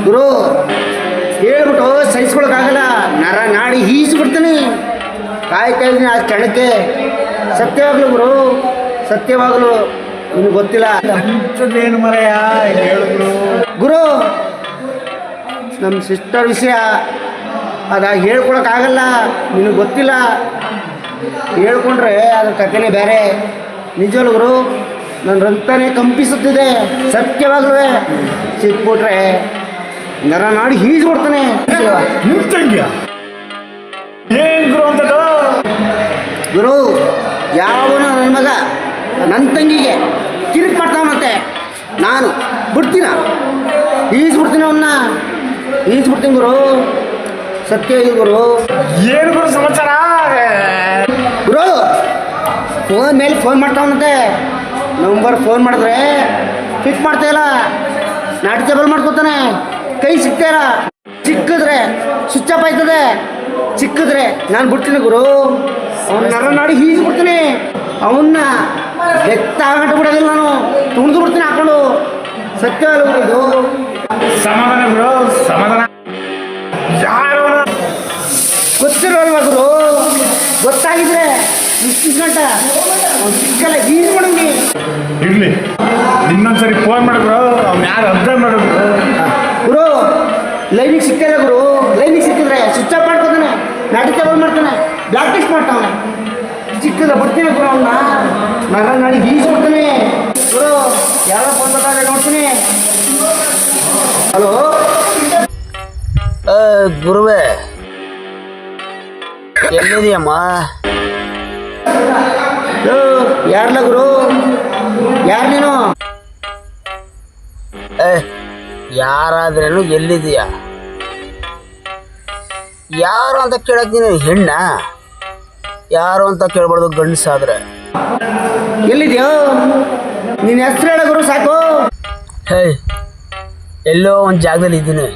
ಗುರು ಹೇಳ್ಬಿಟ್ಟು ಸಹಿಸ್ಕೊಳಕ್ಕಾಗಲ್ಲ, ನರ ನಾಡಿ ಈಸ್ಬಿಡ್ತೀನಿ. ಕಾಯ್ತಾ ಇದ್ದೀನಿ ಆ ಕ್ಷಣಕ್ಕೆ. ಸತ್ಯವಾಗ್ಲು ಗುರು, ಸತ್ಯವಾಗಲು ನಿಮ್ಗೆ ಗೊತ್ತಿಲ್ಲ ಏನು ಮರೆಯ ಹೇಳಿದ್ರು ಗುರು. ನಮ್ಮ ಸಿಸ್ಟರ್ ವಿಷಯ ಅದು ಹೇಳ್ಕೊಳಕ್ಕಾಗಲ್ಲ, ನಿನಗೆ ಗೊತ್ತಿಲ್ಲ. ಹೇಳ್ಕೊಂಡ್ರೆ ಅದ್ರ ಕಥೆನೇ ಬೇರೆ. ನಿಜವಲ್ಲ ಗುರು, ನನ್ನ ರಕ್ತನೇ ಕಂಪಿಸುತ್ತಿದೆ. ಸತ್ಯವಾಗ್ಲೂ ಸಿಕ್ಬಿಟ್ರೆ ನರ ನಾಡಿ ಹೀಸ್ಬಿಡ್ತಾನೆ. ನಿಮ್ಮ ತಂಗಿಯ ಏನ್ ಗುರು ಅಂತ ಗುರು, ಯಾವನ ನನ್ನ ಮಗ ನನ್ನ ತಂಗಿಗೆ ಕಿರಿಕ್ ಮಾಡ್ತಾವನಂತೆ. ನಾನು ಬಿಡ್ತೀನ, ಈಸ್ಬಿಡ್ತೀನಿ ಅವನ್ನ, ಈಸ್ಬಿಡ್ತೀನಿ ಗುರು. ಸತ್ಯ ಇದು ಗುರು. ಏನು ಗುರು ಸಮಾಚಾರ? ಗುರು ಫೋನ್ ಮೇಲೆ ಫೋನ್ ಮಾಡ್ತಾವನಂತೆ. ನಂಬರ್ ಫೋನ್ ಮಾಡಿದ್ರೆ ಪಿಕ್ ಮಾಡ್ತಾಯಿಲ್ಲ, ನಾಟಕಬಲ್ ಮಾಡ್ಕೊತಾನೆ. ಕೈ ಸಿಗ್ತಾಯಿಲ್ಲ, ಸಿಕ್ಕಿದ್ರೆ ಸ್ವಿಚ್ ಆಫ್ ಆಯ್ತದೆ. ಸಿಕ್ಕಿದ್ರೆ ನಾನು ಬಿಡ್ತೀನಿ ಗುರು. ಅವನ ನರ ನಾಡಿ ಹೀಸ್ಬಿಡ್ತೀನಿ. ಅವನ್ನ ಬೆತ್ತ ಆಗಟ್ಟು ಬಿಡೋದಿಲ್ಲ, ನಾನು ತುಳಿದು ಬಿಡ್ತೀನಿ ಹಾಕೊಂಡು. ಸತ್ಯವಲ್ಲ ಇದು. ಸಮಾಧಾನ ಗುರು, ಸಮಾಧಾನ. ಯಾರು ಗೊತ್ತಿರೋಲ್ವ ಗುರು? ಗೊತ್ತಾಗಿದ್ರೆ ಇಷ್ಟು ಗಂಟ ಅವ್ನು ಸಿಕ್ಕಲ್ಲ, ಹೀಸ್ಬಿಡಂಗಿ. ಇರ್ಲಿ, ಇನ್ನೊಂದ್ಸರಿ ಫೋನ್ ಮಾಡಿದ್ರು ಅವ್ನು ಯಾರು ಅಬ್ಸರ್ವ್ ಮಾಡಿದ್ರು ಗುರು. ಲೈನಿಗೆ ಸಿಗ್ತಾಯಿಲ್ಲ ಗುರು. ಲೈನಿಗೆ ಸಿಕ್ಕಿದ್ರೆ ಸ್ವಿಚ್ ಆಫ್ ಮಾಡ್ಕೊತಾನೆ, ನಾಟಕಬಲ್ ಮಾಡ್ತಾನೆ, ಬ್ಲಾಕ್ ಟೆಸ್ಟ್ ಮಾಡ್ತಾವನೆ. ಸಿಕ್ಕಿದ್ರೆ ಬರ್ತೀನಿ ಗುರು, ಅವನ್ನ ನರ ನಾಡಿ ಹೀಸ್ಬಿಡ್ತಾನೆ ಗುರು. ಯಾರೋ ಫೋನ್ ಬರ್ತಾರೆ ನೋಡ್ತೀನಿ. ಹಲೋ ಗುರುವೇ, ಎಲ್ಲಿದೆಯಮ್ಮ? ಯಾರಲ್ಲ ಗುರು? ಯಾರು ನೀನು? ಯಾರಾದ್ರೇನು ಎಲ್ಲಿದೀಯ? ಯಾರು ಅಂತ ಕೇಳಕ್ ನೀನು ಹೆಣ್ಣ? ಯಾರು ಅಂತ ಕೇಳ್ಬಾರ್ದು ಗಂಡಸಾದ್ರೆ. ಎಲ್ಲಿದೆಯೋ? ನಿನ್ನ ಹೆಸರು ಹೇಳ ಗುರು, ಸಾಕು. ಹೇ, ಎಲ್ಲೋ ಒಂದು ಜಾಗದಲ್ಲಿ ಇದ್ದೀನಿ.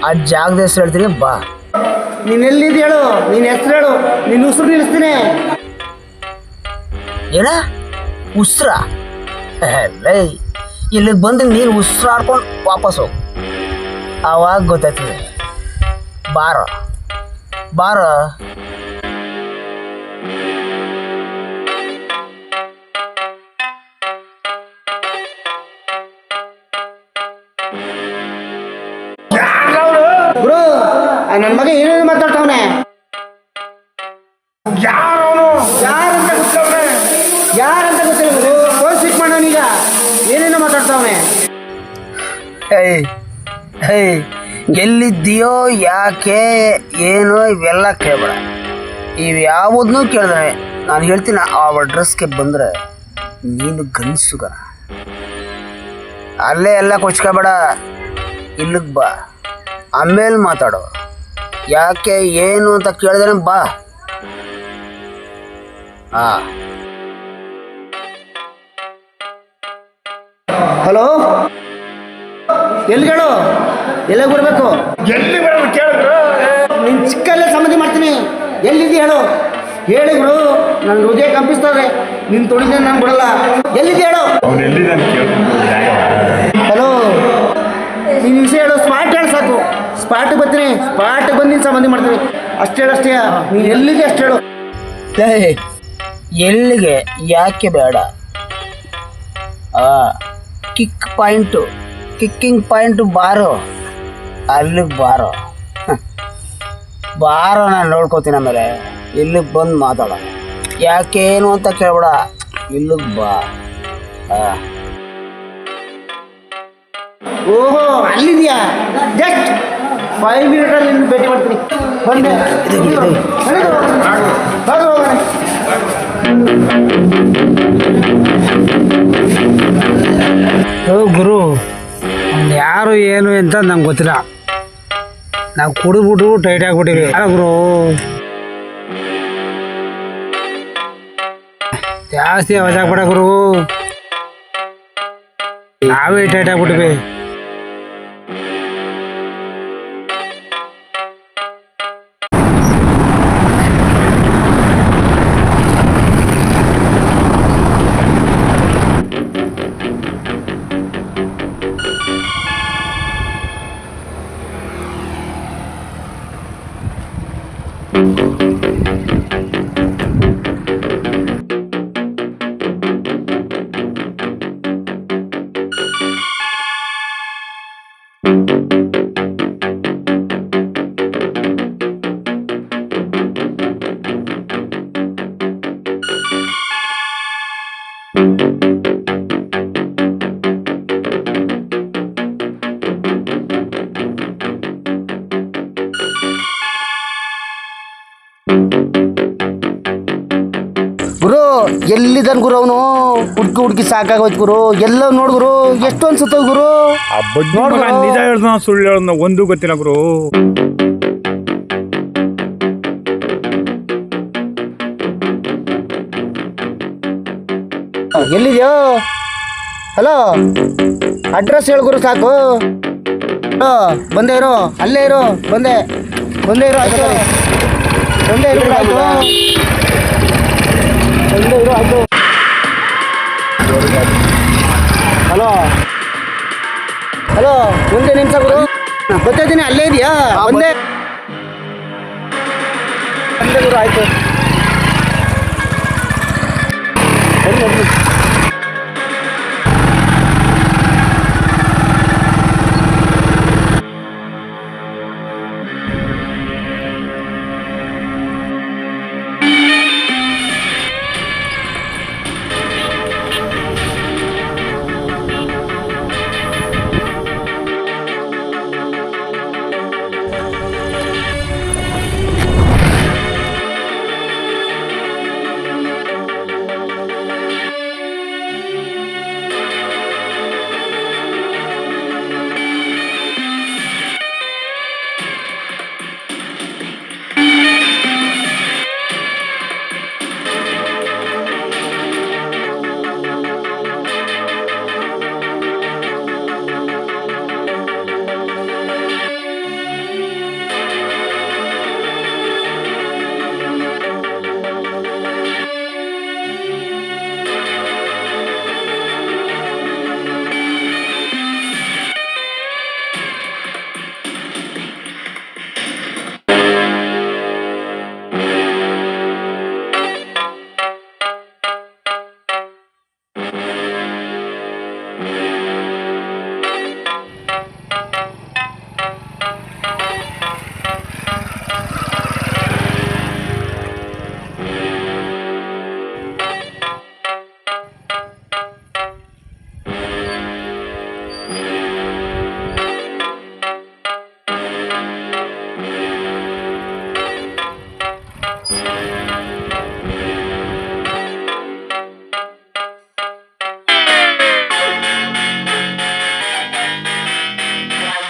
ಆ ಜಾಗದ ಹೆಸರು ಹೇಳ್ತೀನಿ, ಬಾ. ನೀನು ಎಲ್ಲಿದ್ದು ಹೇಳು, ನಿನ್ನ ಹೆಸರು ಹೇಳು, ನಿನ್ನ ಉಸಿರು ನಿಲ್ಲಿಸ್ತೀನಿ. ಏನ ಉಸ್ರ? ಲೈ, ಇಲ್ಲಿಗೆ ಬಂದು ನೀನು ಉಸಿರಾಡ್ಕೊಂಡು ವಾಪಸ್ ಹೋಗು, ಆವಾಗ ಗೊತ್ತಾಗ್ತದೆ. ಬಾರೋ ಬಾರೋ. ಗುರು, ನನ್ನ ಮಗ ಏನೇನು ಮಾತಾಡ್ತಾವನೆ? ಯಾರವನು? ಯಾರಂತ ಗೊತ್ತವನೆ? ಯಾರಂತ ಗೊತ್ತಿಲ್ಲ ಗುರು. Phone switch ಮಾಡೋನೀಗ. ಏನೇನೋ ಮಾತಾಡ್ತಾವನೆ. ಎಲ್ಲಿದ್ದೀಯೋ, ಯಾಕೆ, ಏನು, ಇವೆಲ್ಲ ಕೇಳಬೇಡ. ಇವ್ಯಾವುದನ್ನೂ ಕೇಳಿದ್ರೆ ನಾನು ಹೇಳ್ತೀನಿ, ಆ ಅಡ್ರೆಸ್ಗೆ ಬಂದರೆ ನೀನು ಗಂಡಸುಗನ. ಅಲ್ಲೇ ಎಲ್ಲ ಕೊಚ್ಕೋಬೇಡ, ಇಲ್ಲಿಗೆ ಬಾ, ಆಮೇಲೆ ಮಾತಾಡೋ. ಯಾಕೆ ಏನು ಅಂತ ಕೇಳಿದ್ರೆ ಬಾ. ಹಲೋ, ಎಲ್ಲಿಗಳು? ಎಲ್ಲ ಬರಬೇಕು? ಎಲ್ಲಿ ಬರೋದು ಕೇಳಿದ್ರು? ನಿನ್ನ ಚಿಕ್ಕಲ್ಲೇ ಸಮಾಧಿ ಮಾಡ್ತೀನಿ. ಎಲ್ಲಿದ್ದಿ ಹೇಳು? ಹೇಳಿ ಗುರು, ನನ್ನ ಹೃದಯ ಕಂಪಿಸ್ತದೆ. ನಿನ್ನ ತೊಡಿದ ನಾನು ಬಿಡಲ್ಲ. ಎಲ್ಲಿದ್ದಿ ಹೇಳು? ಅವ್ನು ಎಲ್ಲಿದ್ದಾನೆ ಕೇಳಿದ್ರು. ಹಲೋ, ನಿನ್ನ ವಿಷಯ ಹೇಳು. ಸ್ಪಾಟ್ ಹೇಳು ಸಾಕು. ಸ್ಪಾಟಿಗೆ ಬರ್ತೀನಿ. ಸ್ಪಾಟಿಗೆ ಬಂದು ನೀನು ಸಮಾಧಿ ಮಾಡ್ತೀನಿ. ಅಷ್ಟು ಹೇಳು, ಅಷ್ಟೇ. ನೀನು ಎಲ್ಲಿದೆ ಅಷ್ಟು ಹೇಳು. ಎಲ್ಲಿಗೆ, ಯಾಕೆ ಬೇಡ. ಕಿಕ್ಕಿಂಗ್ ಪಾಯಿಂಟು ಬಾರೋ, ಅಲ್ಲಿಗೆ ಬಾರೋ. ಬಾರೋ, ನಾನು ನೋಡ್ಕೋತೀನಿ. ಆಮೇಲೆ ಇಲ್ಲಿಗೆ ಬಂದು ಮಾತಾಡೋ. ಯಾಕೇನು ಅಂತ ಕೇಳ್ಬೇಡ, ಇಲ್ಲಿಗೆ ಬಾ. ಓಹೋ, ಅಲ್ಲಿದೆಯಾ? ಜಸ್ಟ್ 5 ಮಿನಿಟಲ್ಲಿ ನಿನ್ನ ಭೇಟಿ ಮಾಡ್ತೀನಿ. ಬಂದೆ. ಗುರು, ಅವ್ನು ಯಾರು ಏನು ಅಂತ ನಂಗೆ ಗೊತ್ತಿಲ್ಲ. ನಾವು ಕುಡಿದ್ಬಿಟ್ಟು ಟೈಟ್ ಆಗಿಬಿಟ್ಟಿವಿ. ಅಲ್ಲ ಗುರು, ಜಾಸ್ತಿ ಅವಾಜ್ ಆಗ್ಬೇಡ ಗುರು. ನಾವೇ ಟೈಟ್ ಆಗ್ಬಿಟ್ಟಿವಿ. ಗುರು ಎಲ್ಲಿದ್ದಾನ ಗುರು ಅವನು? ಹುಡ್ಕಿ ಹುಡ್ಕಿ ಸಾಕಾಗೋಯ್ತು ಗುರು. ಎಲ್ಲ ನೋಡ್ಗುರು, ಎಷ್ಟು ಅನ್ಸುತ್ತ ಗುರು? ಆ ಬಡ್ಡಿ ಮಗ ನಿಜ ಹೇಳ್ದ ಸುಳ್ಳು ಹೇಳ್ದ ಒಂದು ಗೊತ್ತಿಲ್ಲ ಗುರು. ಎಲ್ಲಿದ್ಯೋ? ಹಲೋ, ಅಡ್ರೆಸ್ ಹೇಳು ಗುರು ಸಾಕು. ಬಂದೇ ಇರೋ, ಅಲ್ಲೇ ಇರೋ, ಬಂದೇ ಇರೋ, ಆಯ್ತು. ಬಂದೇ ಇರೋ ಆಯ್ತು, ಬಂದೇ ಇರೋ ಆಯ್ತು. ಹಲೋ ಒಂದೇ ನಿಮಿಷ ಗುರು, ಬರ್ತಾ ಇದ್ದೀನಿ. ಅಲ್ಲೇ ಇದೆಯಾ? ಬಂದೆ ಗುರು, ಆಯ್ತು. ಬನ್ನಿ.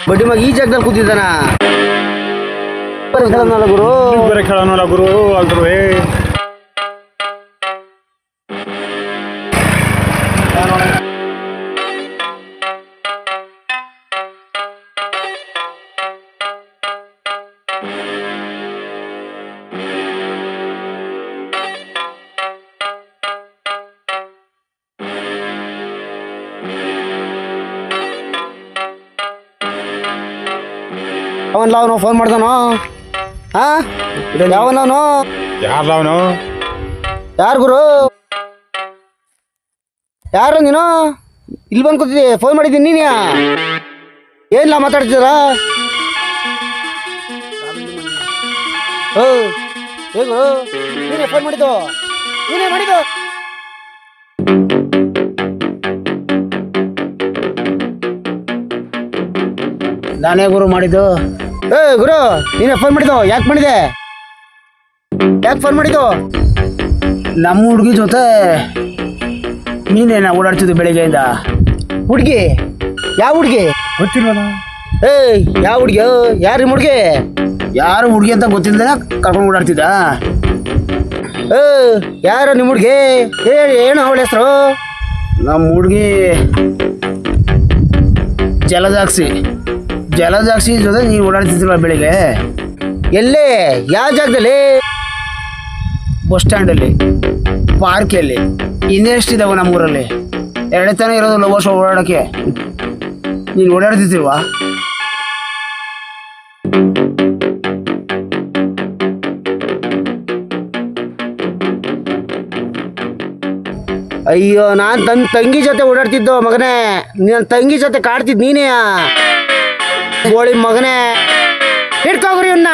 ಬಡ್ಡಿ ಮಗ ಈ ಜಾಗದಲ್ಲಿ ಕೂತಿದ್ದಾನ ಗುರು. ಬೇರೆ ಕೇಳೋಣ ಗುರು ಅಲ್ದ್ರು. ಅವನು ಫೋನ್ ಮಾಡ್ದಾನೋ? ಯಾವನವನು? ಯಾರವನು? ಯಾರು ಗುರು? ಯಾರು ನೀನು? ಇಲ್ಲಿ ಬಂದು ಕೂತಿದ್ದೆ, ಫೋನ್ ಮಾಡಿದ್ದೀನಿ. ನೀನು ಏನಿಲ್ಲ ಮಾತಾಡ್ತಿದ್ದೀರಾ? ಹೇ ಗುರು, ನೀನೇ ಫೋನ್ ಮಾಡಿದ್ದು? ನೀನೇ ಮಾಡಿದ್ದು? ನಾನೇ ಗುರು ಮಾಡಿದ್ದು. ಗುರು, ನೀನೇ ಫೋನ್ ಮಾಡಿದ್ದು? ಯಾಕೆ ಮಾಡಿದೆ? ಯಾಕೆ ಫೋನ್ ಮಾಡಿದ್ದು? ನಮ್ಮ ಹುಡುಗಿ ಜೊತೆ ನೀನೇನ ಓಡಾಡ್ತಿದ್ದು ಬೆಳಿಗ್ಗೆಯಿಂದ? ಹುಡುಗಿ? ಯಾವ ಹುಡುಗಿ? ಗೊತ್ತಿಲ್ವಲ್ಲ. ಯಾವ ಹುಡುಗಿ? ಯಾರು ನಿಮ್ಮ ಹುಡುಗಿ? ಯಾರು ಹುಡುಗಿ ಅಂತ ಗೊತ್ತಿಲ್ಲದೆ ಕರ್ಕೊಂಡು ಓಡಾಡ್ತಿದ್ದ? ಯಾರು ನಿಮ್ಮ ಹುಡುಗಿ? ಹೇಳಿ, ಏನು ಅವಳ ಹೆಸರು? ನಮ್ಮ ಹುಡುಗಿ ಜಲಜಾಕ್ಷಿ ಜೊತೆ ನೀವು ಓಡಾಡ್ತಿದ್ರಲ್ಲ ಬೆಳಿಗ್ಗೆ. ಎಲ್ಲೇ? ಯಾವ ಜಾಗದಲ್ಲಿ? ಬಸ್ ಸ್ಟ್ಯಾಂಡಲ್ಲಿ, ಪಾರ್ಕಲ್ಲಿ. ಇನ್ನೆಷ್ಟಿದ್ದಾವೆ ನಮ್ಮೂರಲ್ಲಿ? ಎರಡೇ ತಾನೇ ಇರೋದು ಲವರ್ಸ್ ಓಡಾಡೋಕ್ಕೆ. ನೀನು ಓಡಾಡ್ತಿರ್ವಾ? ಅಯ್ಯೋ ನಾನು ತನ್ನ ತಂಗಿ ಜೊತೆ ಓಡಾಡ್ತಿದ್ದೋ ಮಗನೇ, ನನ್ನ ತಂಗಿ ಜೊತೆ ಕಾಡ್ತಿದ್ದು ನೀನೇ ಗೋಳಿ ಮಗನೇ. ಹಿಡ್ಕೋಗ್ರಿ ಇವನ್ನ.